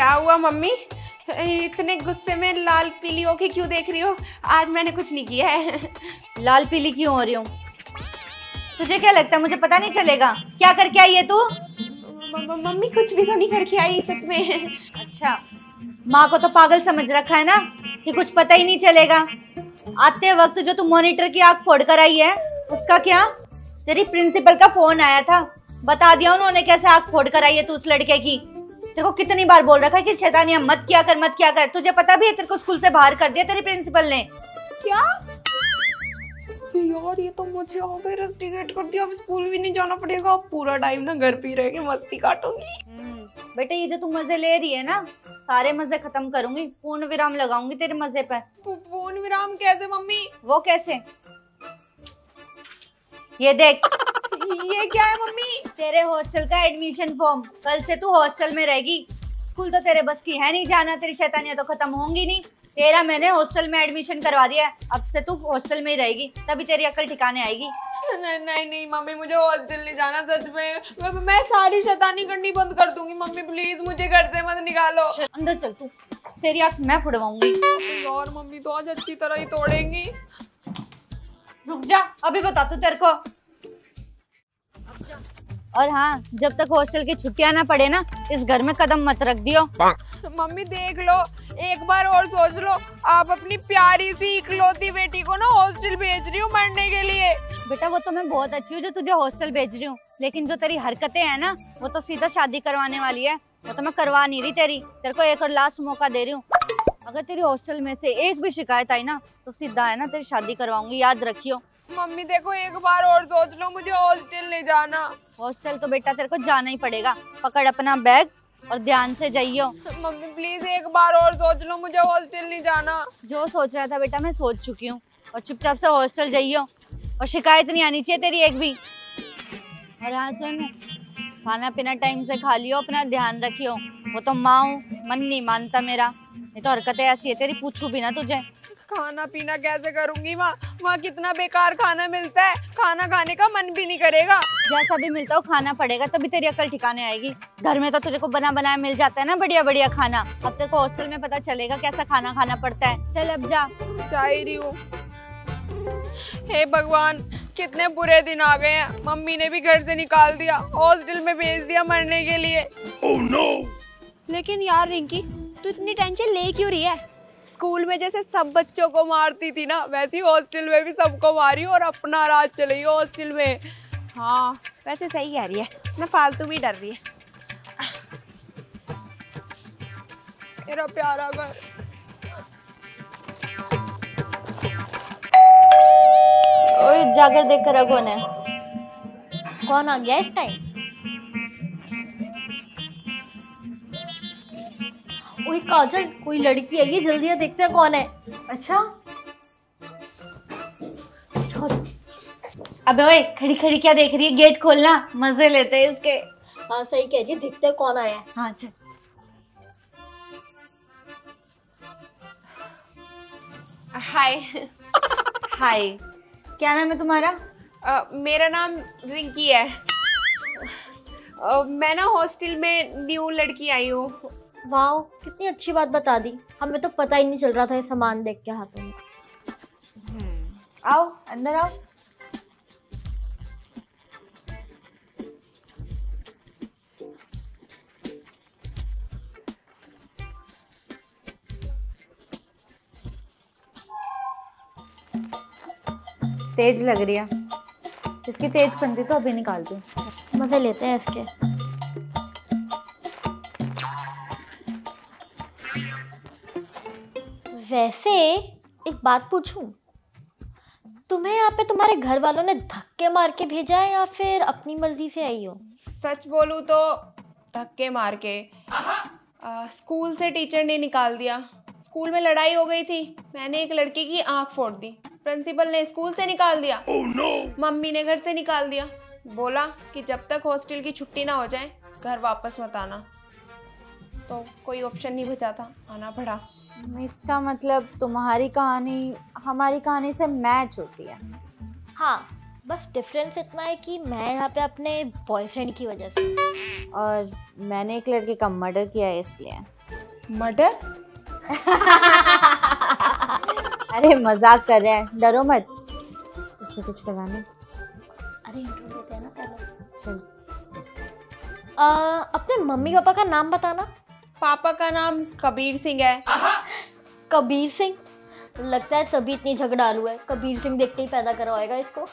क्या हुआ मम्मी? इतने गुस्से में लाल पीली होके क्यों देख रही हो? आज मैंने कुछ नहीं किया है। लाल पीली क्यों हो रही हूँ? तुझे क्या लगता है मुझे पता नहीं चलेगा? क्या करके आई है तू? मम्मी कुछ भी तो नहीं करके आई सच में। अच्छा, माँ को तो पागल समझ रखा है ना कि कुछ पता ही नहीं चलेगा। आते वक्त जो तू मॉनिटर की आंख फोड़ कर आई है उसका क्या? तेरी प्रिंसिपल का फोन आया था, बता दिया उन्होंने कैसे आंख फोड़ कर आई है तू उस लड़के की। तेरे को कितनी बार बोल रखा है कि शैतानियां मत किया कर, मत किया कर। तुझे पता भी है तेरे को स्कूल से बाहर कर दिया तेरी प्रिंसिपल ने। क्या यार, ये तो मुझे और रस्टिकेट कर दिया। अब स्कूल भी नहीं जाना पड़ेगा, अब पूरा टाइम ना घर पे रह के मस्ती काटूंगी। बेटे ये जो तू मजे ले रही है ना, सारे मजे खत्म करूंगी, पूर्ण विराम लगाऊंगी तेरे मजे पर। पूर्ण विराम कैसे मम्मी? वो कैसे? ये देख। ये क्या है मम्मी? तेरे हॉस्टल का एडमिशन फॉर्म। कल से तू हॉस्टल में रहेगी। स्कूल तो तेरे बस की है नहीं जाना, तेरी शैतानियां तो खत्म होंगी नहीं। तेरा मैंने हॉस्टल में एडमिशन करवा दिया है, अब से तू हॉस्टल में ही रहेगी, तभी तेरी अकल ठिकाने आएगी। नहीं नहीं नहीं मम्मी, मुझे हॉस्टल नहीं जाना सच में। मैं सारी शैतानी करनी बंद कर दूंगी। मम्मी प्लीज मुझे घर से मत निकालो। अंदर चल तू, तेरी आंख मैं फुड़वाऊंगी। और मम्मी तो आज अच्छी तरह ही तोड़ेंगी। रुक जा, अभी बता तू तेरे को। और हाँ, जब तक हॉस्टल की छुट्टियां ना पड़े ना, इस घर में कदम मत रख दियो। मम्मी देख लो, एक बार और सोच लो। आप अपनी प्यारी सी इकलौती बेटी को ना हॉस्टल भेज रही हूँ मरने के लिए। बेटा वो तो मैं बहुत अच्छी हूँ जो तुझे हॉस्टल भेज रही हूँ, लेकिन जो तेरी हरकतें हैं ना, वो तो सीधा शादी करवाने वाली है। वो तो मैं करवा नहीं रही तेरे को एक और लास्ट मौका दे रही हूँ। अगर तेरी हॉस्टल में से एक भी शिकायत आई ना, तो सीधा है ना तेरी शादी करवाऊंगी, याद रखियो। मम्मी देखो, एक बार और सोच लो, मुझे हॉस्टल नहीं जाना। हॉस्टल तो बेटा तेरे को जाना ही पड़ेगा। पकड़ अपना बैग और ध्यान से जाइयो। मम्मी प्लीज एक बार और सोच लो, मुझे हॉस्टल नहीं जाना। जो सोच रहा था बेटा मैं सोच चुकी हूँ, और चुपचाप से हॉस्टल जाइयो, और शिकायत नहीं आनी चाहिए तेरी एक भी। और हाँ सुन, खाना पीना टाइम से खा लियो, अपना ध्यान रखियो। वो तो माँ हूँ, मन नहीं मानता मेरा, नहीं तो हरकतें ऐसी है तेरी पूछू भी ना तुझे। खाना पीना कैसे करूंगी? वहाँ कितना बेकार खाना मिलता है, खाना खाने का मन भी नहीं करेगा। जैसा भी मिलता हो खाना पड़ेगा, तभी तेरी अकल ठिकाने आएगी। घर में तो तुझे को बना बनाया मिल जाता है ना, बढ़िया बढ़िया खाना। अब तेरे को हॉस्टल में पता चलेगा कैसा खाना खाना पड़ता है। चल अब जा। जा ही रही हूँ। हे भगवान, कितने बुरे दिन आ गए हैं। मम्मी ने भी घर से निकाल दिया, हॉस्टल में भेज दिया मरने के लिए। Oh no! लेकिन यार रिंकी, तू इतनी टेंशन ले क्यों रही है? स्कूल में जैसे सब बच्चों को मारती थी ना, वैसे ही हॉस्टल में भी सबको मारी और अपना राज चलाई हॉस्टल में। हाँ वैसे सही कह रही है, मैं फालतू में डर रही है। मेरा प्यारा घर। ओए जाकर देख कर कौन है? कौन आ गया इस टाइम? ओए काजल, कोई लड़की आई है, जल्दी आ देखते हैं कौन है। अच्छा अबे ओए, खड़ी खड़ी क्या देख रही है? गेट खोलना, मजे लेते हैं इसके। हाँ सही कह रही है, देखते हैं कौन आया है। हाँ चल। हाय। हाय, क्या नाम है तुम्हारा? मेरा नाम रिंकी है। मैं ना हॉस्टल में न्यू लड़की आई हूँ। वाह, कितनी अच्छी बात बता दी, हमें तो पता ही नहीं चल रहा था ये सामान देख के हाथों में। आओ अंदर आओ। तेज लग रही है, इसकी तेज पंथी तो अभी निकाल दूं। मजे लेते हैं इसके। वैसे एक बात पूछूं, तुम्हें यहाँ पे तुम्हारे घर वालों ने धक्के मार के भेजा है या फिर अपनी मर्जी से आई हो? सच बोलूं तो धक्के मार के। स्कूल से टीचर ने निकाल दिया। स्कूल में लड़ाई हो गई थी, मैंने एक लड़की की आंख फोड़ दी, प्रिंसिपल ने स्कूल से निकाल दिया। Oh no! मम्मी ने घर से निकाल दिया, बोला कि जब तक हॉस्टल की छुट्टी ना हो जाए घर वापस मत आना। तो कोई ऑप्शन नहीं बचा था, आना पड़ा। इसका मतलब तुम्हारी कहानी हमारी कहानी से मैच होती है। हाँ, बस डिफरेंस इतना है कि मैं यहाँ पे अपने बॉयफ्रेंड की वजह से, और मैंने एक लड़के का मर्डर किया है इसलिए। मर्डर? अरे मजाक कर रहे हैं, डरो मत, उससे कुछ करवाना। अरे इंट्रो देते हैं ना पहले। चल। अपने मम्मी पापा का नाम बताना। पापा का नाम कबीर सिंह है। कबीर सिंह? लगता है तभी इतनी झगड़ालू है, कबीर सिंह देखते ही पैदा करवाएगा इसको।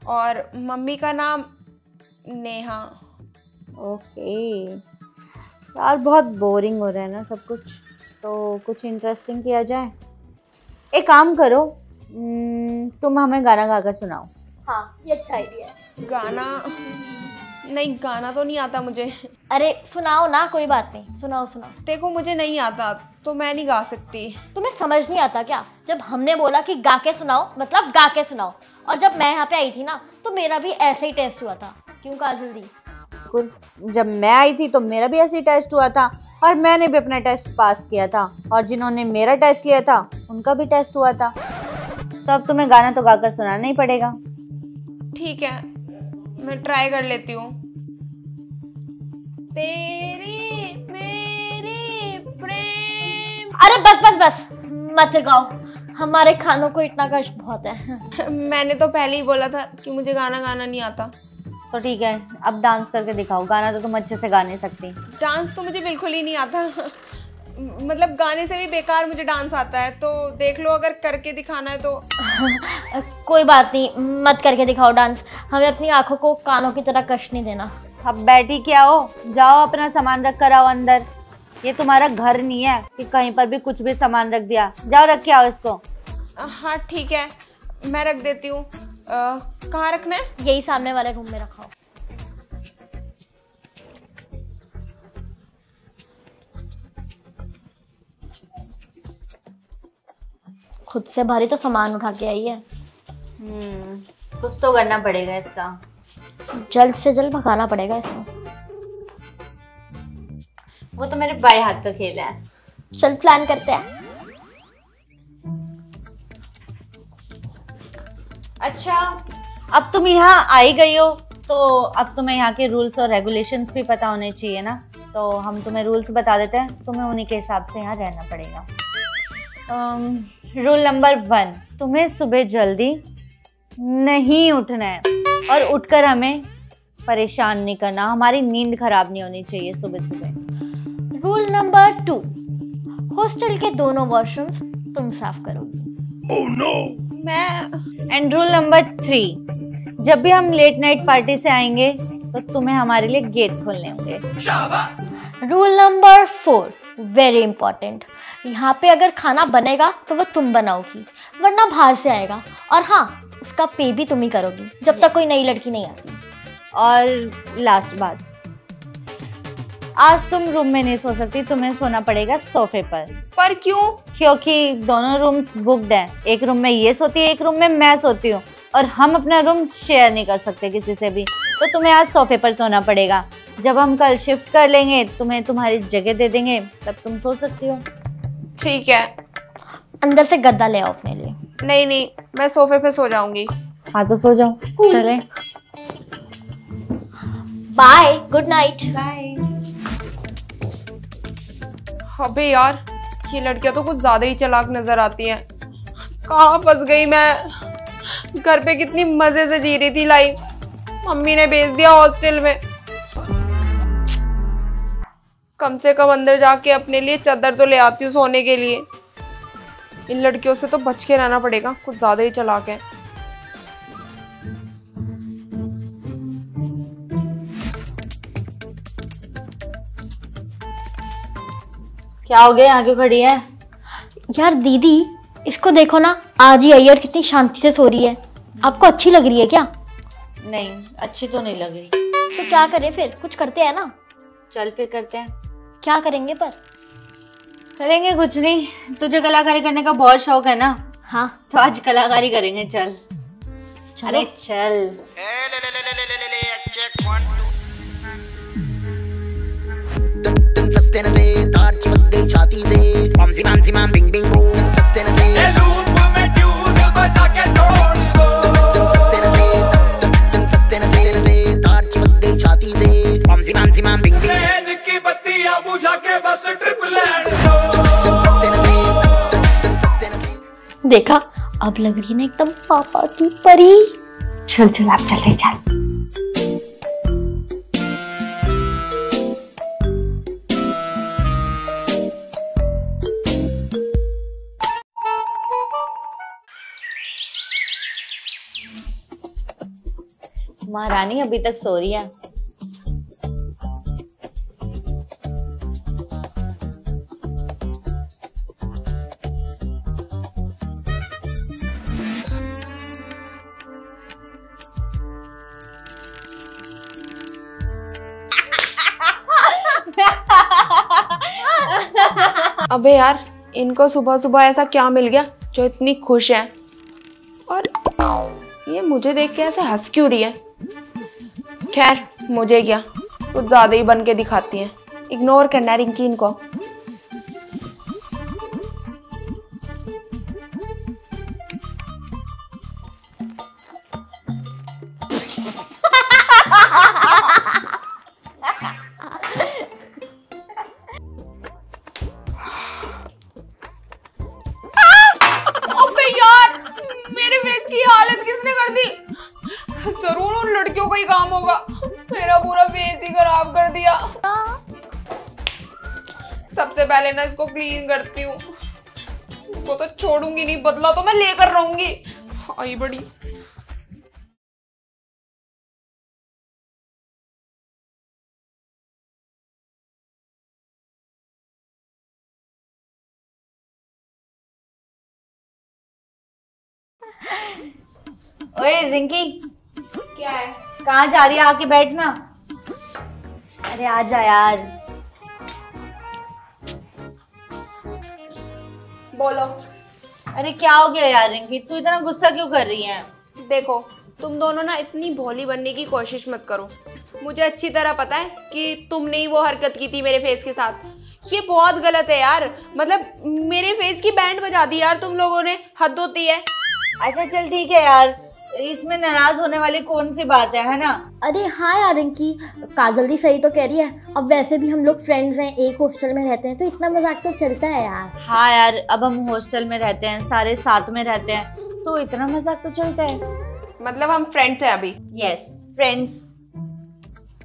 और मम्मी का नाम नेहा। ओके यार, बहुत बोरिंग हो रहा है ना सब कुछ, तो कुछ इंटरेस्टिंग किया जाए। एक काम करो, तुम हमें गाना गा कर सुनाओ। हाँ, ये अच्छा आइडिया है। गाना? नहीं, गाना तो नहीं आता मुझे। अरे सुनाओ ना, कोई बात नहीं, सुनाओ सुनाओ। देखो मुझे नहीं आता तो मैं नहीं गा सकती। तुम्हें समझ नहीं आता क्या? जब हमने बोला कि गा के सुनाओ मतलब गा के सुनाओ, और जब मैं यहाँ पे आई थी ना तो मेरा भी ऐसे ही टेस्ट हुआ था। क्यों काजल दी? जब मैं आई थी तो मेरा भी ऐसे ही टेस्ट हुआ था, और मैंने भी अपना टेस्ट पास किया था, और जिन्होंने मेरा टेस्ट लिया था उनका भी टेस्ट हुआ था। तो अब तुम्हें गाना तो गाकर सुनाना ही पड़ेगा। ठीक है, मैं ट्राई कर लेती हूँ। तेरी मेरी प्रेम। अरे बस बस बस, मत गाओ, हमारे खानों को इतना कष्ट बहुत है। मैंने तो पहले ही बोला था कि मुझे गाना गाना नहीं आता। तो ठीक है, अब डांस करके दिखाओ। गाना तो तुम अच्छे से गा नहीं सकती। डांस तो मुझे बिल्कुल ही नहीं आता। मतलब गाने से भी बेकार मुझे डांस आता है, तो देख लो अगर करके दिखाना है तो। कोई बात नहीं, मत करके दिखाओ डांस, हमें अपनी आंखों को कानों की तरह कष्ट नहीं देना। अब बैठी क्या हो, जाओ अपना सामान रख कर आओ अंदर। ये तुम्हारा घर नहीं है कि कहीं पर भी कुछ भी सामान रख दिया। जाओ रख के आओ इसको। हाँ ठीक है, मैं रख देती हूँ। कहाँ रखना है? यही सामने वाले रूम में रखाओ। खुद से भारी तो सामान उठा के आई है। कुछ तो करना पड़ेगा इसका। जल्द से जल्द भगाना पड़ेगा इसको। वो तो मेरे बाएं हाथ का खेल है। चल प्लान करते हैं। अच्छा, अब तुम यहाँ आई गई हो तो अब तुम्हें यहाँ के रूल्स और रेगुलेशंस भी पता होने चाहिए ना। तो हम तुम्हें रूल्स बता देते हैं, तुम्हें उन्हीं के हिसाब से यहाँ रहना पड़ेगा। रूल नंबर 1, तुम्हें सुबह जल्दी नहीं उठना है, और उठकर हमें परेशान नहीं करना। हमारी नींद खराब नहीं होनी चाहिए सुबह सुबह। रूल नंबर 2, हॉस्टल के दोनों वॉशरूम्स तुम साफ करोगी। Oh no! मैं। एंड रूल नंबर 3, जब भी हम लेट नाइट पार्टी से आएंगे तो तुम्हें हमारे लिए गेट खोलने होंगे। रूल नंबर 4, वेरी इंपॉर्टेंट, यहाँ पे अगर खाना बनेगा तो वो तुम बनाओगी, वरना बाहर से आएगा, और हाँ उसका पे भी तुम ही करोगी जब तक कोई नई लड़की नहीं आती। और लास्ट बात, आज तुम रूम में नहीं सो सकती, तुम्हें सोना पड़ेगा सोफे पर। पर क्यों? क्योंकि दोनों रूम्स बुक्ड हैं। एक रूम में ये सोती है, एक रूम में मैं सोती हूँ, और हम अपना रूम शेयर नहीं कर सकते किसी से भी। तो तुम्हें आज सोफे पर सोना पड़ेगा। जब हम कल शिफ्ट कर लेंगे तुम्हें तुम्हारी जगह दे देंगे, तब तुम सो सकती हो। ठीक है। अंदर से गद्दा ले आओ अपने लिए। नहीं नहीं, मैं सोफे पे सो जाऊंगी। हाँ तो सो जाओ। चले, बाय, गुड नाइट। बाय। अबे यार, ये लड़कियां तो कुछ ज्यादा ही चालाक नजर आती हैं। कहाँ फंस गई मैं? घर पे कितनी मजे से जी रही थी लाइफ, मम्मी ने भेज दिया हॉस्टल में। कम से कम अंदर जाके अपने लिए चादर तो ले आती हूँ सोने के लिए। इन लड़कियों से तो बच के रहना पड़ेगा, कुछ ज्यादा ही चालाक है। क्या हो गया, यहाँ क्यों खड़ी है? यार दीदी, इसको देखो ना, आज ही आई और कितनी शांति से सो रही है। आपको अच्छी लग रही है क्या? नहीं, अच्छी तो नहीं लग रही। तो क्या करें फिर, कुछ करते हैं ना। चल फिर करते हैं। क्या करेंगे पर? करेंगे कुछ नहीं। तुझे कलाकारी करने का बहुत शौक है ना? हाँ तो आज कलाकारी करेंगे। चल। अरे चल। सस्ते न से तार चिपक गई छाती से, मामसी मामसी माम बिंग बिंग बूम। सस्ते न से लूप में ट्यून बजा के तोड़ दो। सस्ते न से तार चिपक गई छाती से, मामसी मामसी माम बिंग बिंग। की बत्तियां बुझा के बस देखा, अब लग रही है ना एकदम पापा की परी। चल चल आप चलते चल। महारानी अभी तक सो रही है। अबे यार, इनको सुबह सुबह ऐसा क्या मिल गया जो इतनी खुश है? और ये मुझे देख के ऐसे हंस क्यों रही है? खैर, मुझे क्या, कुछ ज्यादा ही बन के दिखाती हैं। इग्नोर करना है रिंकी इनको। अबे यार, मेरे फेस की हालत किसने कर दी? जरूर उन लड़कियों का ही काम होगा। मेरा पूरा फेस ही खराब कर दिया। सबसे पहले ना इसको क्लीन करती हूँ। इसको तो छोड़ूंगी नहीं, बदला तो मैं लेकर रहूंगी। आई बड़ी। ओए रिंकी, क्या है? कहाँ जा रही है? आके बैठना। अरे आजा यार। बोलो। अरे क्या हो गया यार रिंकी, तू इतना गुस्सा क्यों कर रही है? देखो, तुम दोनों ना इतनी भोली बनने की कोशिश मत करो। मुझे अच्छी तरह पता है कि तुमने ही वो हरकत की थी मेरे फेस के साथ। ये बहुत गलत है यार। मतलब मेरे फेस की बैंड बजा दी यार तुम लोगों ने। हद होती है। अच्छा चल ठीक है यार, इसमें नाराज होने वाली कौन सी बात है ना? अरे हाँ यार रिंकी, काजल दी सही तो कह रही है। अब वैसे भी हम लोग फ्रेंड्स हैं, एक हॉस्टल में रहते हैं, तो इतना मजाक तो चलता है यार। हाँ यार, अब हम हॉस्टल में रहते हैं, सारे साथ में रहते हैं, तो इतना मजाक तो चलता है। मतलब हम फ्रेंड्स हैं अभी। Yes friends.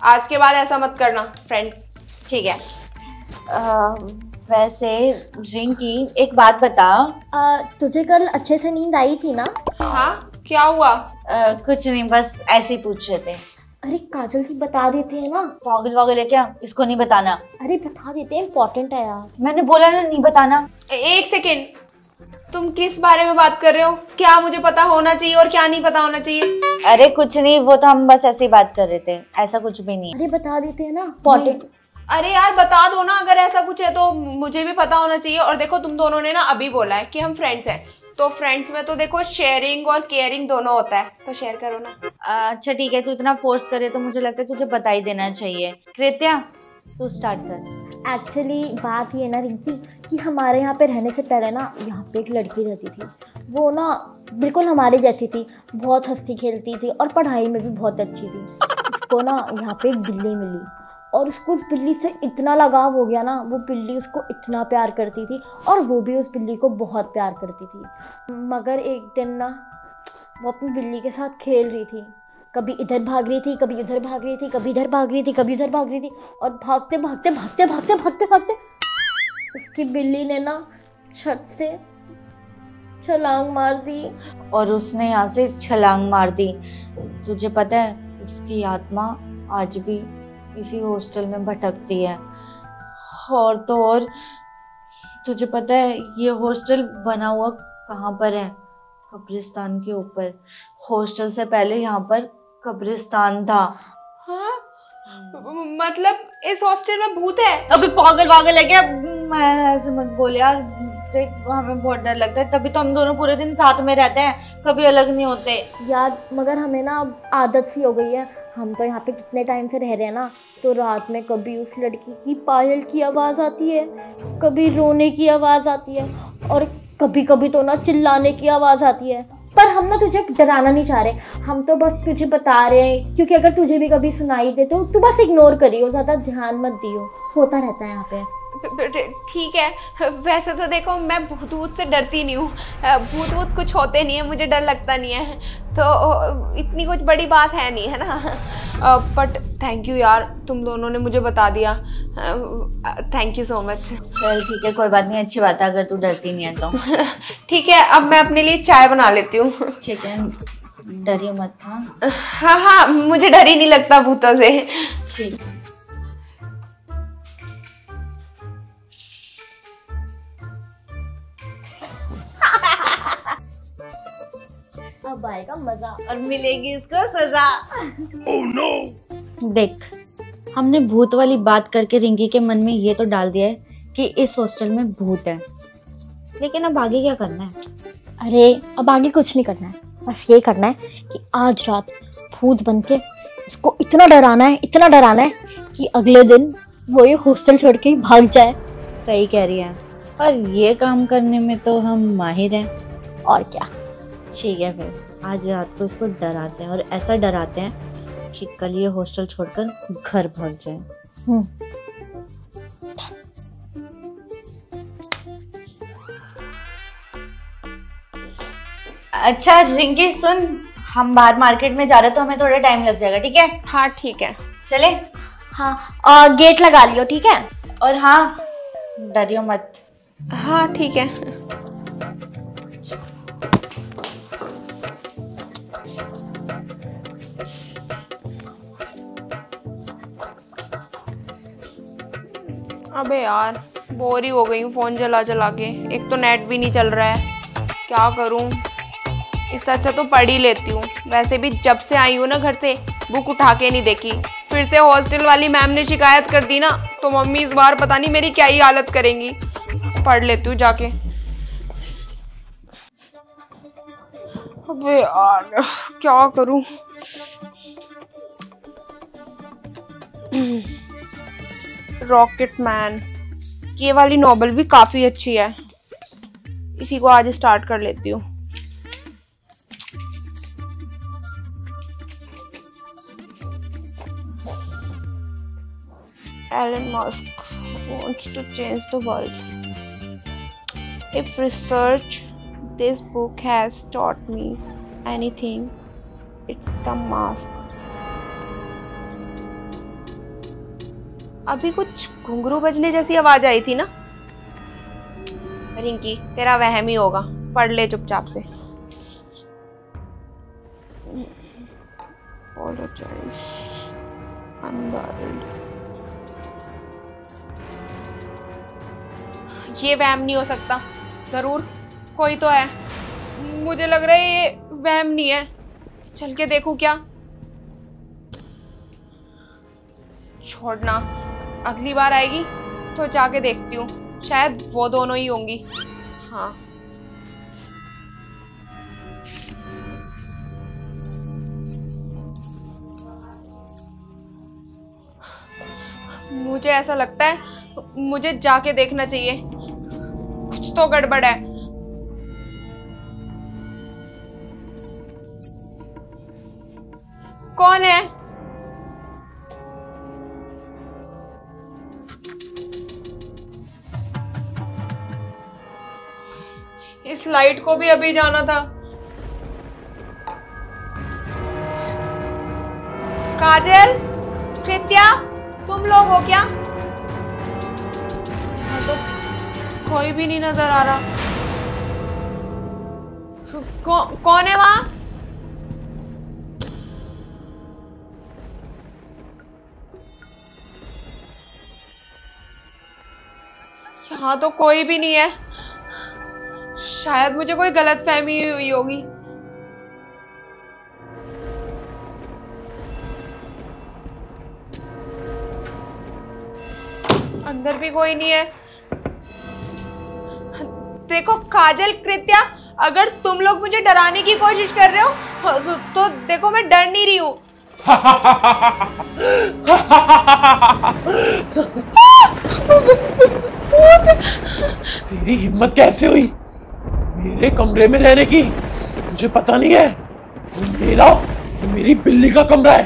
आज के बाद ऐसा मत करना, फ्रेंड्स। ठीक है। वैसे रिंकी एक बात बता, तुझे कल अच्छे से नींद आई थी ना? हाँ, क्या हुआ? कुछ नहीं, बस ऐसे ही पूछ रहे थे। अरे काजल दी बता देते हैं ना। पागल वागल है क्या? इसको नहीं बताना। अरे बता देते हैं, इम्पोर्टेंट है यार। मैंने बोला ना नहीं बताना। एक सेकेंड, तुम किस बारे में बात कर रहे हो? क्या मुझे पता होना चाहिए और क्या नहीं पता होना चाहिए? अरे कुछ नहीं, वो तो हम बस ऐसे ही बात कर रहे थे, ऐसा कुछ भी नहीं। अरे बता देते हैं ना, इम्पोर्टेंट। अरे यार बता दो ना, अगर ऐसा कुछ है तो मुझे भी पता होना चाहिए। और देखो, तुम दोनों ने ना अभी बोला है कि हम फ्रेंड्स हैं, तो फ्रेंड्स में तो देखो शेयरिंग और केयरिंग दोनों होता है, तो शेयर करो ना। अच्छा ठीक है, तू इतना फोर्स करे तो मुझे लगता है तुझे बता ही देना चाहिए। कृत्या तू स्टार्ट कर। एक्चुअली बात ये ना रिंकी कि हमारे यहाँ पे रहने से पहले ना यहाँ पे एक लड़की रहती थी। वो ना बिल्कुल हमारे जैसी थी, बहुत हंसती खेलती थी और पढ़ाई में भी बहुत अच्छी थी। उसको ना यहाँ पे एक बिल्ली मिली और उसको उस बिल्ली से इतना लगाव हो गया ना, वो बिल्ली उसको इतना प्यार करती थी और वो भी उस बिल्ली को बहुत प्यार करती थी। मगर एक दिन ना वो अपनी बिल्ली के साथ खेल रही थी, कभी इधर भाग रही थी, कभी उधर भाग रही थी, कभी इधर भाग रही थी, कभी उधर भाग रही थी, और भागते भागते भागते भागते भागते भागते उसकी बिल्ली ने ना छत से छलांग मार दी। और उसने यहाँ से छलांग मार दी। तुझे पता है उसकी आत्मा आज भी इसी हॉस्टल में भटकती है। और तो और तुझे पता है ये हॉस्टल बना हुआ कहाँ पर है? कब्रिस्तान के ऊपर। हॉस्टल से पहले यहाँ पर कब्रिस्तान था। हाँ? मतलब इस हॉस्टल में भूत है? अभी पागल वागल है क्या? मैं ऐसे मत बोल यार, देख हमें बहुत डर लगता है, तभी तो हम दोनों पूरे दिन साथ में रहते हैं, कभी अलग नहीं होते यार। मगर हमें ना अब आदत सी हो गई है, हम तो यहाँ पे कितने टाइम से रह रहे हैं ना, तो रात में कभी उस लड़की की पायल की आवाज़ आती है, कभी रोने की आवाज़ आती है, और कभी कभी तो ना चिल्लाने की आवाज़ आती है। पर हम ना तुझे डराना नहीं चाह रहे, हम तो बस तुझे बता रहे हैं, क्योंकि अगर तुझे भी कभी सुनाई दे तो तू बस इग्नोर करियो, ज़्यादा ध्यान मत दियो, होता रहता है यहाँ पे। ठीक है, वैसे तो देखो मैं भूत वूत से डरती नहीं हूँ, भूत वूत कुछ होते नहीं है, मुझे डर लगता नहीं है, तो इतनी कुछ बड़ी बात है नहीं, है ना। बट थैंक यू यार, तुम दोनों ने मुझे बता दिया, थैंक यू सो मच। चल ठीक है, कोई बात नहीं, अच्छी बात है अगर तू डरती नहीं है तो। ठीक है, अब मैं अपने लिए चाय बना लेती हूँ। ठीक है, डरियो मत। हाँ हाँ, मुझे डर ही नहीं लगता भूतों से। ठीक। अब आएगा मजा और मिलेगी इसको सजा। oh, no! देख, हमने भूत वाली बात करके रिंकी के मन में ये तो डाल दिया है कि इस हॉस्टल में भूत है, लेकिन अब आगे क्या करना है? अरे अब आगे कुछ नहीं करना है, बस ये करना है कि आज रात भूत बन के उसको इतना डराना है कि अगले दिन वो ये हॉस्टल छोड़ के भाग जाए। सही कह रही है, और ये काम करने में तो हम माहिर हैं। और क्या। ठीक है, फिर आज रात को इसको डराते हैं, और ऐसा डराते हैं कि कल ये हॉस्टल छोड़कर घर भाग जाए। अच्छा रिंकी सुन, हम बाहर मार्केट में जा रहे हैं तो हमें थोड़ा टाइम लग जाएगा, ठीक है? हाँ ठीक है, चले? हाँ, और गेट लगा लियो, ठीक है? और हाँ, डरियो मत। हाँ ठीक है। अबे यार, बोर ही हो गई हूँ फोन चला चला के, एक तो नेट भी नहीं चल रहा है, क्या करूँ? इससे अच्छा तो पढ़ ही लेती हूँ। वैसे भी जब से आई हूँ ना घर से, बुक उठा के नहीं देखी। फिर से हॉस्टल वाली मैम ने शिकायत कर दी ना, तो मम्मी इस बार पता नहीं मेरी क्या ही हालत करेंगी। पढ़ लेती हूँ जाके। अबे यार, क्या करूँ? रॉकेट मैन, ये वाली नॉवेल भी काफी अच्छी है, इसी को आज स्टार्ट कर लेती हूँ। Elon Musk wants to change the world. If research this book has taught me anything, it's the mask. अभी कुछ घुंघरू बजने जैसी आवाज आई थी ना? रिंकी, तेरा वहम ही होगा, पढ़ ले चुपचाप से। Apologize. Unburied. ये वहम नहीं हो सकता, जरूर कोई तो है। मुझे लग रहा है ये वहम नहीं है, चल के देखूं क्या? छोड़ना, अगली बार आएगी तो जाके देखती हूँ, शायद वो दोनों ही होंगी। हाँ मुझे ऐसा लगता है मुझे जाके देखना चाहिए, कुछ तो गड़बड़ है। कौन है? इस लाइट को भी अभी जाना था। काजल, कृत्या, तुम लोग हो क्या? तो कोई भी नहीं नजर आ रहा। कौन है वहां? यहाँ तो कोई भी नहीं है, शायद मुझे कोई गलतफहमी हुई होगी। अंदर भी कोई नहीं है। देखो काजल, कृत्या, अगर तुम लोग मुझे डराने की कोशिश कर रहे हो तो देखो मैं डर नहीं रही हूँ। तेरी हिम्मत कैसे हुई मेरे कमरे में रहने की? मुझे पता नहीं है, मेरी बिल्ली का कमरा है,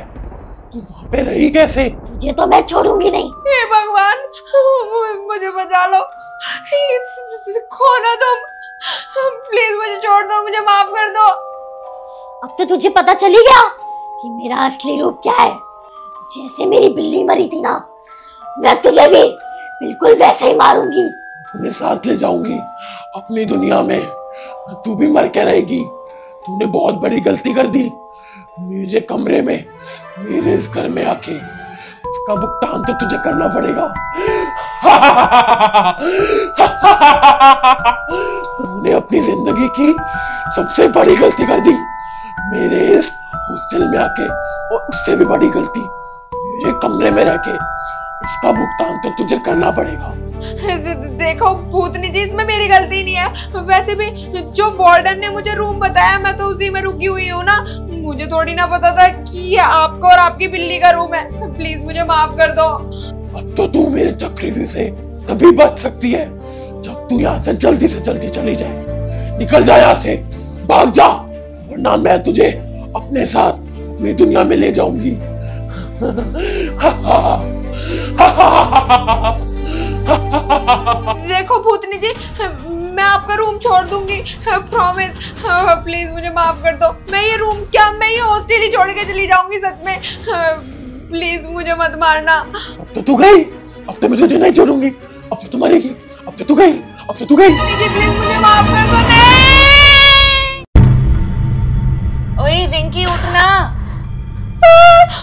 तू वहाँ पे रही कैसे? तुझे तो मैं छोड़ूंगी नहीं। हे भगवान, मुझे बचा लो। कौन हो तुम? प्लीज मुझे छोड़ दो, मुझे माफ कर दो। अब तो तुझे पता चली गया कि मेरा असली रूप क्या है। जैसे मेरी बिल्ली मरी थी ना, मैं तुझे भी बिल्कुल वैसे ही मारूंगी। अपने साथ ले जाऊंगी अपनी दुनिया में, तू भी मर के रहेगी। तूने बहुत बड़ी गलती कर दी मेरे कमरे में, मेरे इस घर में आके। उसका भुगतान तो तुझे करना पड़ेगा। तूने अपनी जिंदगी की सबसे बड़ी गलती कर दी मेरे इस हॉस्टल में आके, और उससे भी बड़ी गलती मेरे कमरे में रह के। उसका भुगतान तो तुझे करना पड़ेगा। देखो भूतनी जी, इसमें मेरी गलती नहीं है। वैसे भी जो वार्डन ने मुझे रूम बताया, मैं तो उसी में रुकी हुई हूँ ना। मुझे थोड़ी ना पता था कि ये आपका और आपकी बिल्ली का रूम है। प्लीज मुझे माफ कर दो। अब तो तू मेरे चक्री से तभी बच सकती है जब तू यहाँ से जल्दी चली जाए। निकल जा यहाँ से, भाग जा, वरना मैं तुझे अपने साथ अपनी दुनिया में ले जाऊंगी। देखो भूतनी जी, मैं आपका रूम छोड़ दूंगी, प्रॉमिस। प्लीज मुझे माफ कर दो। मैं ये रूम क्या, मैं ये हॉस्टल ही छोड़ के चली जाऊंगी सच में। प्लीज मुझे मत मारना। अब तो तू गई, अब तो मैं तुझे नहीं छोड़ूंगी। अब तो तू मरेगी, अब तो तू गई, अब तो तू गई। जी प्लीज मुझे माफ कर दो। नहीं, ओए रिंकी उठना।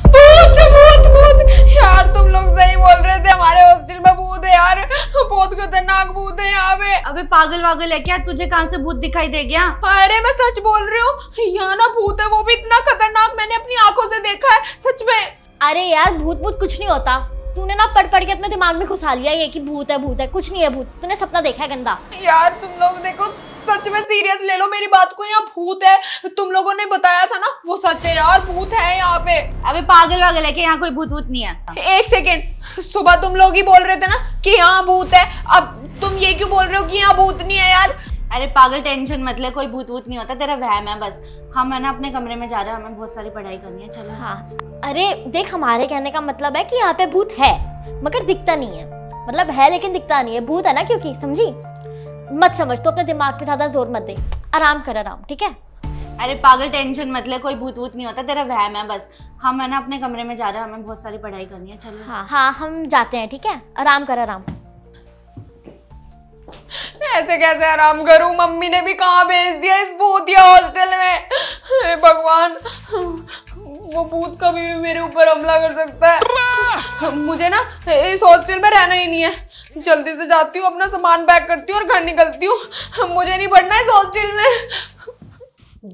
भूत भूत भूत। यार तुम लोग सही बोल रहे थे, हमारे हॉस्टल में भूत है यार। बहुत खतरनाक भूत है यहाँ पे। अबे पागल वागल है क्या? तुझे कहाँ से भूत दिखाई दे गया? अरे मैं सच बोल रही हूँ, यहाँ ना भूत है, वो भी इतना खतरनाक, मैंने अपनी आंखों से देखा है सच में। अरे यार भूत भूत कुछ नहीं होता। तूने ना पढ़ के अपने दिमाग में घुसा लिया ये कि भूत है, कुछ नहीं है भूत। तूने सपना देखा है गंदा। यार तुम लोग देखो, सच में सीरियस ले लो मेरी बात को। यहाँ भूत है, तुम लोगों ने बताया था ना, वो सच है यार, भूत है यहाँ पे। अबे पागल वागल है क्या? यहाँ कोई भूत नहीं है। एक सेकेंड, सुबह तुम लोग ही बोल रहे थे ना कि यहाँ भूत है, अब तुम ये क्यों बोल रहे हो कि यहाँ भूत नहीं है यार? अरे पागल, टेंशन मत ले, कोई भूत वूत नहीं होता, तेरा वहम है बस। हम है ना अपने कमरे में जा रहे हैं, हमें बहुत सारी पढ़ाई करनी है, चलो। हाँ अरे देख, हमारे कहने का मतलब है कि यहाँ पे भूत है मगर दिखता नहीं है। मतलब है लेकिन दिखता नहीं है। भूत है ना, क्योंकि समझी मत समझ तो अपने दिमाग पे ज्यादा जोर मत दे। आराम कर, आराम, ठीक है? अरे पागल, टेंशन मत ले, कोई भूत वूत नहीं होता, तेरा वहम है बस। हम है ना अपने कमरे में जा रहे हैं, हमें बहुत सारी पढ़ाई करनी है, चलो। हाँ हाँ हम जाते हैं, ठीक है? आराम कर, आराम। ऐसे कैसे आराम करूं? मम्मी ने भी कहाँ भेज दिया इस भूतिया हॉस्टल में। हे भगवान, वो भूत कभी भी मेरे ऊपर हमला कर सकता है। मुझे ना इस हॉस्टल में रहना ही नहीं है। जल्दी से जाती हूँ, अपना सामान पैक करती हूँ और घर निकलती हूँ। मुझे नहीं पढ़ना इस हॉस्टल में।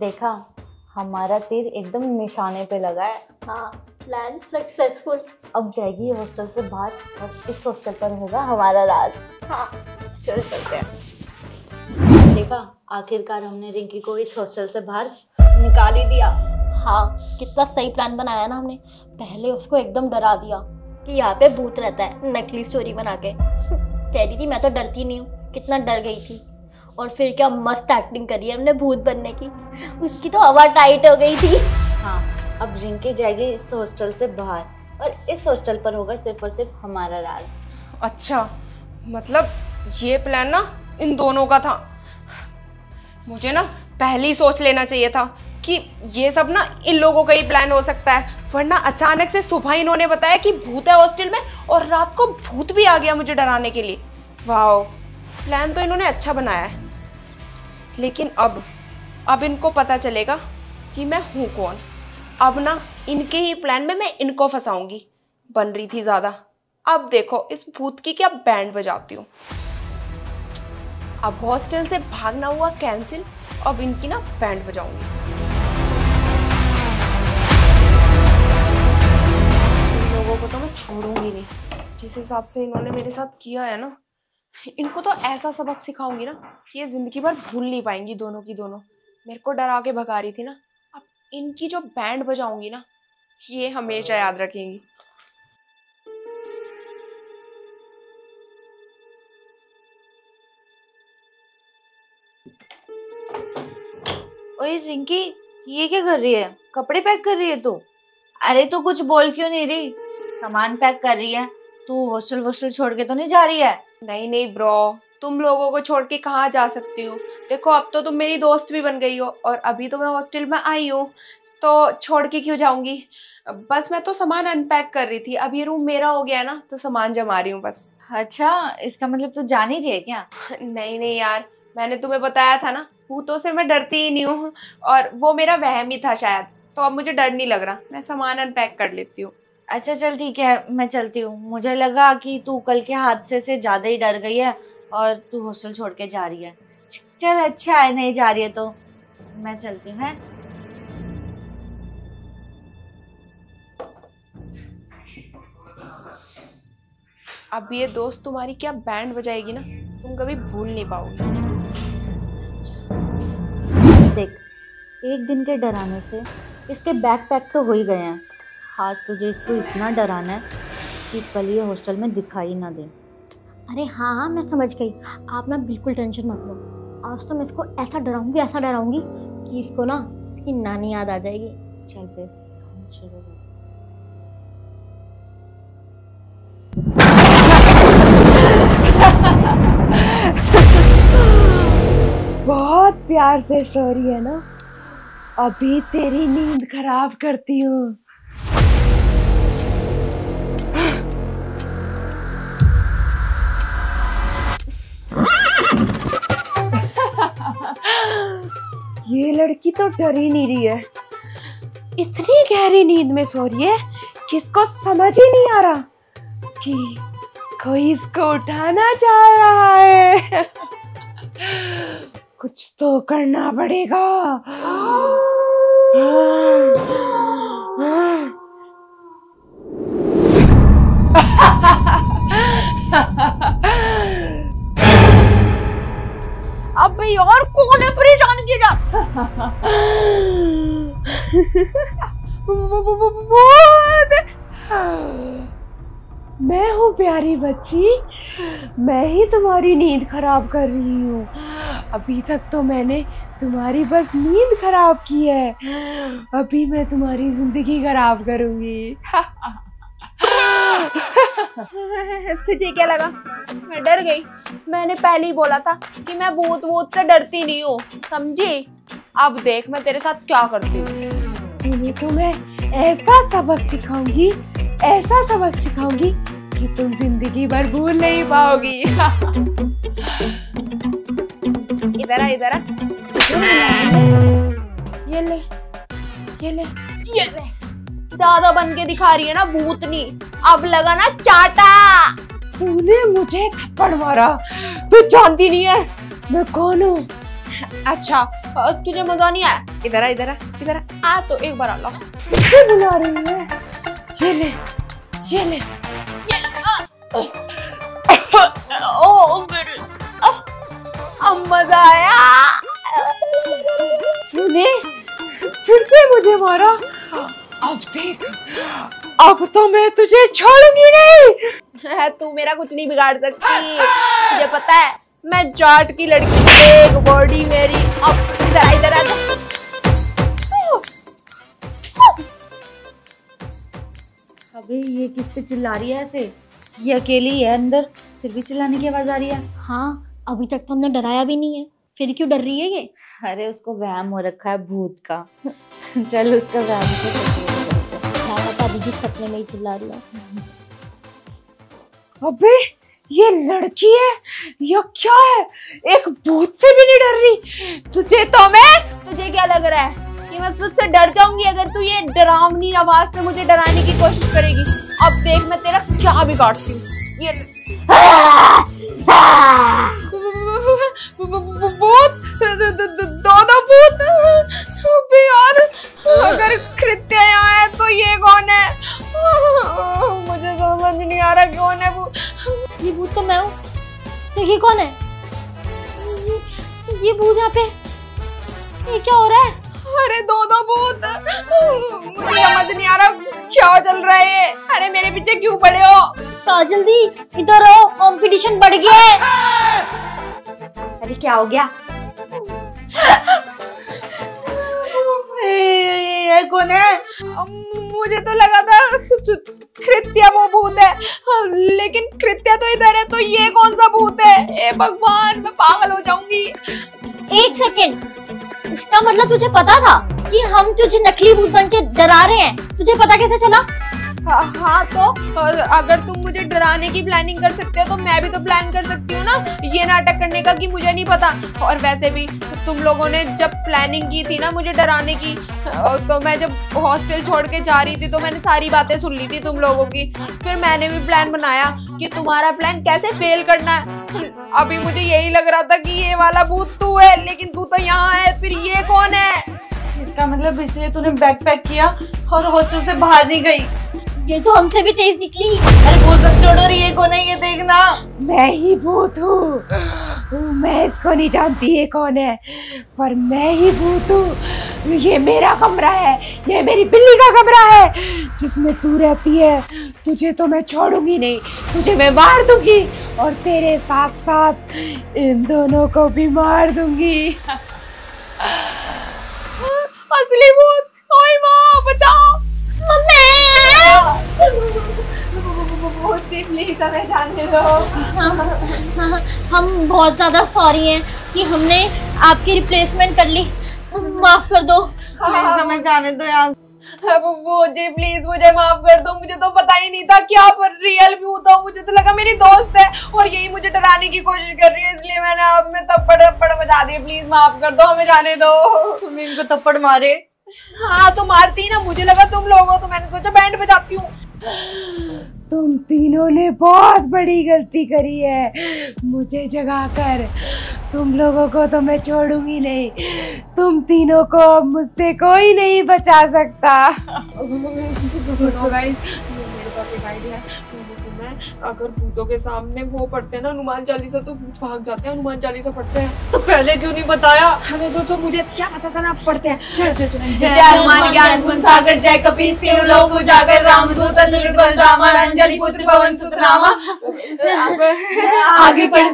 देखा, हमारा तीर एकदम निशाने पे लगा है। हाँ, प्लान सक्सेसफुल। अब जाएगी ये हॉस्टल से बाहर और इस हॉस्टल पर होगा हमारा राज। हाँ चल चलते हैं। देखा, आखिरकार हमने रिंकी को इस हॉस्टल से बाहर निकाल ही दिया। हाँ, कितना सही प्लान बनाया ना हमने। पहले उसको एकदम डरा दिया कि यहाँ पे भूत रहता है, नकली स्टोरी बना के। कह रही थी मैं तो डरती नहीं हूँ, कितना डर गई थी। और फिर क्या मस्त एक्टिंग करी है हमने भूत बनने की। उसकी तो हवा टाइट हो गई थी। हाँ, अब रिंकी जाएगी इस हॉस्टल से बाहर और इस हॉस्टल पर होगा सिर्फ और सिर्फ हमारा राज। अच्छा, मतलब ये प्लान ना इन दोनों का था। मुझे ना पहले ही सोच लेना चाहिए था कि ये सब ना इन लोगों का ही प्लान हो सकता है, वरना अचानक से सुबह इन्होंने बताया कि भूत है हॉस्टल में और रात को भूत भी आ गया मुझे डराने के लिए। वाह, प्लान तो इन्होंने अच्छा बनाया है। लेकिन अब इनको पता चलेगा कि मैं हूँ कौन। अब ना इनके ही प्लान में मैं इनको फंसाऊंगी। बन रही थी ज़्यादा, अब देखो इस भूत की क्या बैंड बजाती हूँ। अब हॉस्टल से भागना हुआ कैंसिल, अब इनकी ना बैंड बजाऊंगी। इन लोगों को तो मैं छोड़ूंगी नहीं। जिस हिसाब से इन्होंने मेरे साथ किया है ना, इनको तो ऐसा सबक सिखाऊंगी ना कि ये जिंदगी भर भूल नहीं पाएंगी दोनों की दोनों। मेरे को डरा के भगा रही थी ना, अब इनकी जो बैंड बजाऊंगी ना, ये हमेशा याद रखेंगी। ओए रिंकी, ये क्या कर रही है? कपड़े पैक कर रही है तू? अरे तू कुछ बोल क्यों नहीं रही? सामान पैक कर रही है, तू हॉस्टल वोस्टल छोड़ के तो नहीं जा रही है? नहीं नहीं ब्रो, तुम लोगों को छोड़ के कहाँ जा सकती हूँ। देखो अब तो तुम मेरी दोस्त भी बन गई हो और अभी तो मैं हॉस्टल में आई हूँ, तो छोड़ के क्यों जाऊंगी। बस मैं तो सामान अनपैक कर रही थी, अब ये रूम मेरा हो गया है ना, तो सामान जमा रही हूँ बस। अच्छा, इसका मतलब तू जा नहीं रही है क्या? नहीं नहीं यार, मैंने तुम्हें बताया था ना, भूतों से मैं डरती ही नहीं हूँ और वो मेरा वहम ही था शायद, तो अब मुझे डर नहीं लग रहा, मैं सामान अनपैक कर लेती हूँ। अच्छा चल ठीक है, मैं चलती हूँ। मुझे लगा कि तू कल के हादसे से ज्यादा ही डर गई है और तू हॉस्टल छोड़ के जा रही है। चल अच्छा है, नहीं जा रही है तो मैं चलती हूँ। है अब ये दोस्त तुम्हारी क्या बैंड बजाएगी ना, तुम कभी भूल नहीं पाओगे। देख, एक दिन के डराने से इसके बैग पैक तो हो ही गए हैं। आज तुझे इसको इतना डराना है कि कल ये हॉस्टल में दिखाई ना दे। अरे हाँ हाँ, मैं समझ गई। आप ना बिल्कुल टेंशन मत लो। आज तो मैं इसको ऐसा डराऊंगी कि इसको ना इसकी नानी याद आ जाएगी। चल फिर शुरू कर। बहुत प्यार से सो रही है ना, अभी तेरी नींद खराब करती हूँ। ये लड़की तो डर ही नहीं रही है, इतनी गहरी नींद में सो रही है कि इसको समझ ही नहीं आ रहा कि कोई इसको उठाना चाह रहा है। कुछ तो करना पड़ेगा। अबे यार, कौन है परेशान किया जा? मैं हूँ प्यारी बच्ची, मैं ही तुम्हारी नींद खराब कर रही हूँ। अभी तक तो मैंने तुम्हारी बस नींद खराब की है, अभी मैं तुम्हारी जिंदगी खराब करूंगी। तुझे क्या लगा मैं डर गई? मैंने पहले ही बोला था कि मैं भूत वूत से डरती नहीं हूँ, समझी? अब देख मैं तेरे साथ क्या करती हूँ। इन्हें तो मैं ऐसा सबक सिखाऊंगी कि तुम जिंदगी भर भूल नहीं पाओगी। इधर आ, इधर आ। ये ले, ये ले, ये ले। दादा बन के दिखा रही है ना भूतनी, अब लगा ना चाटा। तूने मुझे थप्पड़ मारा, तू जानती नहीं है मैं कौन हूँ। अच्छा तुझे मजा नहीं आया? इधर आ, इधर आ, इधर आ तो एक बार आ लो। किसे बुला रही है? ये ले, ये ले, ये ले। ओ मेरे, अब मजा आया। तूने फिर से मुझे मारा। अब देख, अब तो मैं तुझे छोड़ूंगी नहीं। तू मेरा कुछ नहीं बिगाड़ सकती, तुझे पता है मैं जाट की लड़की, एक बॉडी मेरी। अब इधर इधर आ। अबे ये किस पे चिल्ला रही है ऐसे? ये अकेली है अंदर, फिर भी चिल्लाने की आवाज आ रही है। हाँ, अभी तक तो हमने डराया भी नहीं है, फिर क्यों डर रही है ये? अरे उसको वहम हो रखा है भूत का। चल उसका वहम से अभी भी सपने में ही चिल्ला रही है। अबे ये लड़की है या क्या है? एक भूत से भी नहीं डर रही। तुझे क्या लग रहा है कि मैं तुझसे डर जाऊंगी अगर तू ये डरावनी आवाज से मुझे डराने की कोशिश करेगी? अब देख मैं तेरा क्या बिगाड़ती हूँ। ये भूत, दादा भूत। अबे यार, अगर कृत्य यहाँ है तो ये कौन है? मुझे समझ नहीं आ रहा कौन है वो। ये भूत तो मैं हूँ, तो ये कौन है? ये भूत यहाँ पे, ये क्या हो रहा है? अरे दादा भूत, मुझे समझ नहीं आ रहा क्या चल रहा है ये। अरे मेरे पीछे क्यों पड़े हो? तो जल्दी इधर आओ, कंपटीशन बढ़ गया है। अरे क्या हो गया? ये कौन है? मुझे तो लगा था कृत्या वो भूत है, लेकिन कृत्या तो इधर है, तो ये कौन सा भूत है? ए भगवान, मैं पागल हो जाऊंगी। एक सेकेंड, इसका मतलब तुझे पता था कि हम तुझे नकली भूत बन के डरा रहे हैं? तुझे पता कैसे चला? हाँ तो अगर तुम मुझे डराने की प्लानिंग कर सकते हो तो मैं भी तो प्लान कर सकती हूँ ना, ये नाटक करने का कि मुझे नहीं पता। और वैसे भी तुम लोगों ने जब प्लानिंग की थी ना मुझे डराने की, तो मैं जब हॉस्टल छोड़ के जा रही थी तो मैंने सारी बातें सुन ली थी तुम लोगों की। फिर मैंने भी प्लान बनाया कि तुम्हारा प्लान कैसे फेल करना है। अभी मुझे यही लग रहा था कि ये वाला भूत तू है, लेकिन तू तो यहाँ है, फिर ये कौन है? इसका मतलब इसलिए तूने बैग पैक किया और हॉस्टल से बाहर नहीं गई? ये तो हमसे भी तेज निकली। अरे वो सब छोड़ो, ये कौन है ये देखना। मैं ही भूत हूँ, मैं इसको नहीं जानती ये कौन है, पर मैं ही भूत हूँ। ये मेरा कमरा है, ये मेरी बिल्ली का कमरा है जिसमें तू रहती है। तुझे तो मैं छोड़ूंगी नहीं, तुझे मैं मार दूंगी और तेरे साथ साथ इन दोनों को भी मार दूंगी। असली भूत, ओए माँ बचाओ। प्लीज हमें जाने दो। हम बहुत ज्यादा सॉरी हैं कि हमने आपकी रिप्लेसमेंट कर ली, माफ कर दो। प्लीज हमें जाने दो यहाँ से। वो जी प्लीज मुझे माफ कर दो, मुझे तो पता ही नहीं था कि आप रियल भूत हो। मुझे तो लगा मेरी दोस्त है और यही मुझे डराने की कोशिश कर रही है, इसलिए मैंने आप में थप्पड़ बजा दिए। प्लीज माफ कर दो, हमें जाने दो। तुमने इनको थप्पड़ मारे? हाँ तो मारती ना, मुझे लगा तुम लोग हो तो मैंने सोचा बैंड बजाती हूँ। तुम तीनों ने बहुत बड़ी गलती करी है मुझे जगाकर। तुम लोगों को तो मैं छोड़ूंगी नहीं, तुम तीनों को मुझसे कोई नहीं बचा सकता। मेरे पास एक आइडिया है। अगर भूतों के सामने वो पढ़ते हैं ना हनुमान चालीसा तो भूत भाग जाते हैं। हनुमान चालीसा पढ़ते हैं। तो पहले क्यों नहीं बताया? तो मुझे क्या पता था ना, आप पढ़ते हैं। जय हनुमान ज्ञान गुण सागर, जय कपीस तिहु लोक उजागर, रामदूत अतुलित बल धामा, अंजलि पुत्र पवन सुत नामा। आगे पढ़।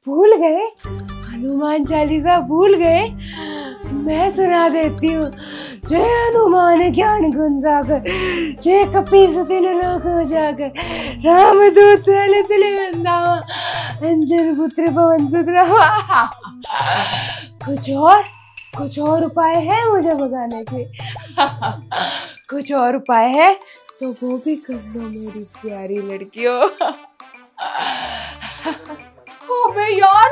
भूल गए? हनुमान चालीसा भूल गए? मैं सुना देती हूँ। जय हनुमान ज्ञान गुण सागर, जय कपीस तिहु लोक उजागर, रामदूत अतुलित बल धामा, अंजलि पुत्र पवन सुत नामा। कुछ और उपाय है मुझे भगाने के? कुछ और उपाय है तो वो भी कर लो मेरी प्यारी लड़कियों। अबे यार,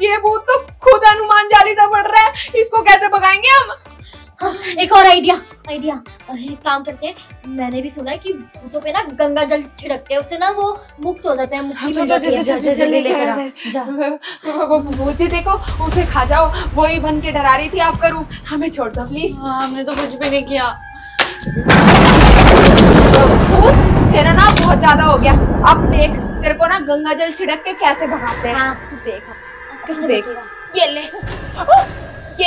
ये भूत तो खुद हनुमान चालीसा पढ़ रहा है, इसको कैसे भगाएंगे हम? एक और आइडिया एक काम करते हैं। मैंने भी सुना है कि भूतों पे ना गंगा जल छिड़कते हैं, उससे ना वो मुक्त हो जाते हैं। मुक्ति मिल जाती है। वो भूत जी देखो, उसे खा जाओ, वही बन के डरा रही थी आपका रूप। हमें छोड़ दो प्लीज। हमने तो कुछ भी नहीं किया। तेरा ना बहुत ज्यादा हो गया। अब देख तेरे को ना गंगा जल छिड़क के कैसे भगाते हैं। हाँ। देख ये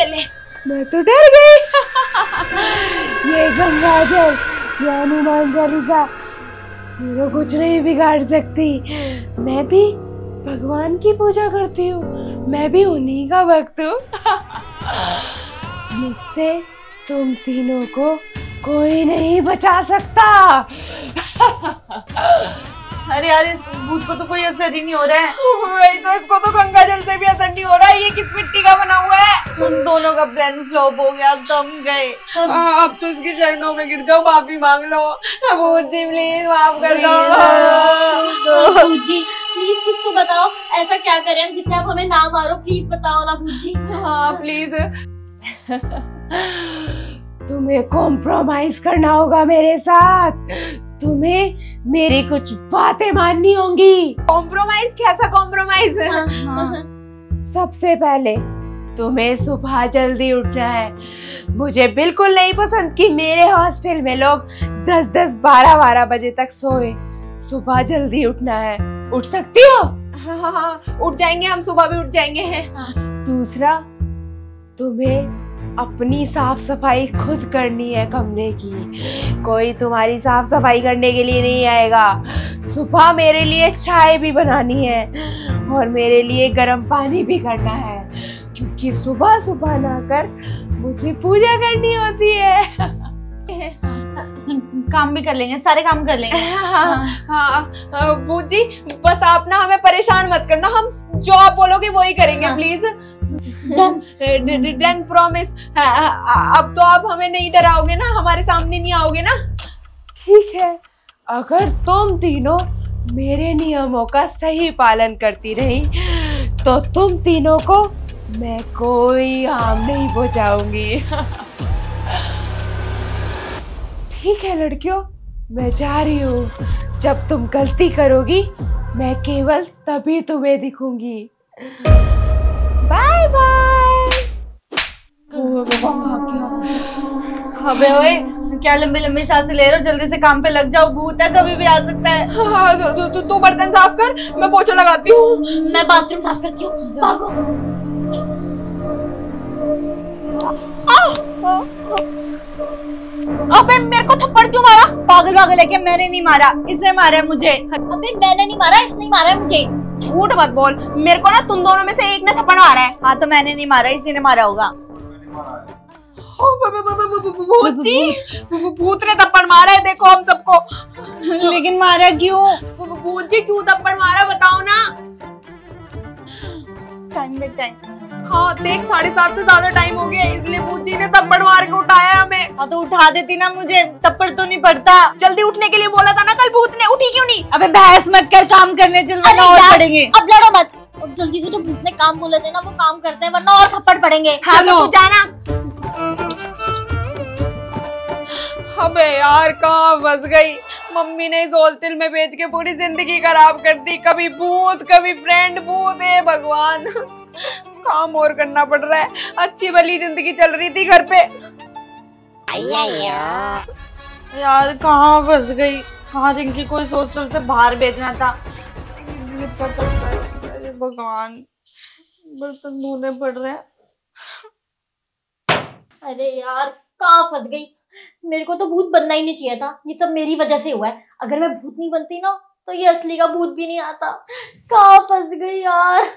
ले। मैं तो डर गई। ये गंगा जल, ये हनुमान चालीसा मेरे कुछ नहीं बिगाड़ सकती। मैं भी भगवान की पूजा करती हूँ, मैं भी उन्हीं का भक्त हूँ। मुझसे तुम तीनों को कोई नहीं बचा सकता। अरे यार, इस भूत को तो कोई असर ही नहीं हो रहा है। वही तो, इसको तो गंगा जल से भी असर नहीं हो रहा है। ये किस मिट्टी का बना हुआ है? हम दोनों का प्लान फ्लॉप हो गया, अब तो हम गए। अब तो इसके चरणों में गिर जाओ, माफी मांग लो। भूत जी प्लीज माफ कर दो। भूत जी प्लीज कुछ तो बताओ, ऐसा क्या करें हम जिससे आप हमें ना मारो? प्लीज बताओ ना भूत जी। हाँ प्लीज। तुम्हें कॉम्प्रोमाइज करना होगा मेरे साथ। तुम्हें मेरी कुछ बातें माननी होंगी। कॉम्प्रोमाइज? कैसा कॉम्प्रोमाइज? सबसे पहले तुम्हें सुबह जल्दी उठना है। मुझे बिल्कुल नहीं पसंद कि मेरे हॉस्टल में लोग 10-10, 12-12 बजे तक सोए। सुबह जल्दी उठना है। उठ सकती हो? हाँ, उठ जाएंगे हम, सुबह भी उठ जाएंगे। दूसरा, तुम्हें अपनी साफ सफाई खुद करनी है कमरे की। कोई तुम्हारी साफ सफाई करने के लिए नहीं आएगा। सुबह मेरे लिए चाय भी बनानी है और मेरे लिए गर्म पानी भी करना है, क्योंकि सुबह सुबह नहाकर मुझे पूजा करनी होती है। काम भी कर लेंगे, सारे काम कर लेंगे। हाँ भूत जी, बस आप ना हमें परेशान मत करना, हम जो आप बोलोगे वही करेंगे। हाँ। Please done promise. अब तो आप हमें नहीं डराओगे ना, हमारे सामने नहीं आओगे ना? ठीक है, अगर तुम तीनों मेरे नियमों का सही पालन करती रही तो तुम तीनों को मैं कोई हार्म नहीं पहुंचाऊंगी। ठीक है लड़कियों, मैं जा रही हूँ। जब तुम गलती करोगी मैं केवल तभी तुम्हें दिखूंगी। Bye bye. अबे ओए, क्या लंबी लंबी सांसें ले रहे हो? जल्दी से काम पे लग जाओ, भूत है, कभी भी आ सकता है। हाँ, तू बर्तन साफ कर, मैं पोछा लगाती हूँ। मैं बाथरूम साफ करती हूँ। भागो। अबे मेरे को थप्पड़ क्यों मारा? पागल पागल है क्या? मैंने नहीं मारा, इसने मारा है मुझे। अबे मैंने नहीं मारा, इसने ही मारा है मुझे। झूठ मत बोल, मेरे को ना तुम दोनों में से एक ने थप्पड़ मारा है। हाँ तो मैंने नहीं मारा, इसी ने मारा होगा। भूत जी, भूत ने थप्पड़ मारा है, देखो हम सबको। लेकिन मारा क्यों? भूत जी क्यों थप्पड़ मारा बताओ ना। टाइम देखता है। हाँ देख, 7:30 से ज्यादा टाइम हो गया, इसलिए भूत जी ने थप्पड़ मार के उठाया हमें। हाँ तो उठा देती ना, मुझे थप्पड़ तो नहीं पड़ता। जल्दी उठने के लिए बोला था ना कल भूत ने, उठी क्यों नहीं? अबे बहस मत कर, काम करने चल, वरना और पड़ेंगे। अब लड़ो मत। अब जल्दी से जो भूत ने काम बोले थे ना वो काम करते हैं, वरना और थप्पड़ पड़ेंगे। हाँ तो तू जाना। अबे यार कहाँ फंस गई। मम्मी ने इस हॉस्टल में भेज के पूरी जिंदगी खराब कर दी। कभी भूत कभी फ्रेंड भूत, है भगवान। काम और करना पड़ रहा है, अच्छी भली जिंदगी चल रही थी घर पे। यार कहाँ फंस गई। हाँ रिंकी को इस हॉस्टल से बाहर भेजना था। अरे भगवान, बर्तन धोने पड़ रहे हैं। अरे यार कहाँ फंस गई। मेरे को तो भूत बनना ही नहीं चाहिए था, ये सब मेरी वजह से हुआ है। अगर मैं भूत नहीं बनती ना तो ये असली का भूत भी नहीं आता। कहाँ फंस गई यार।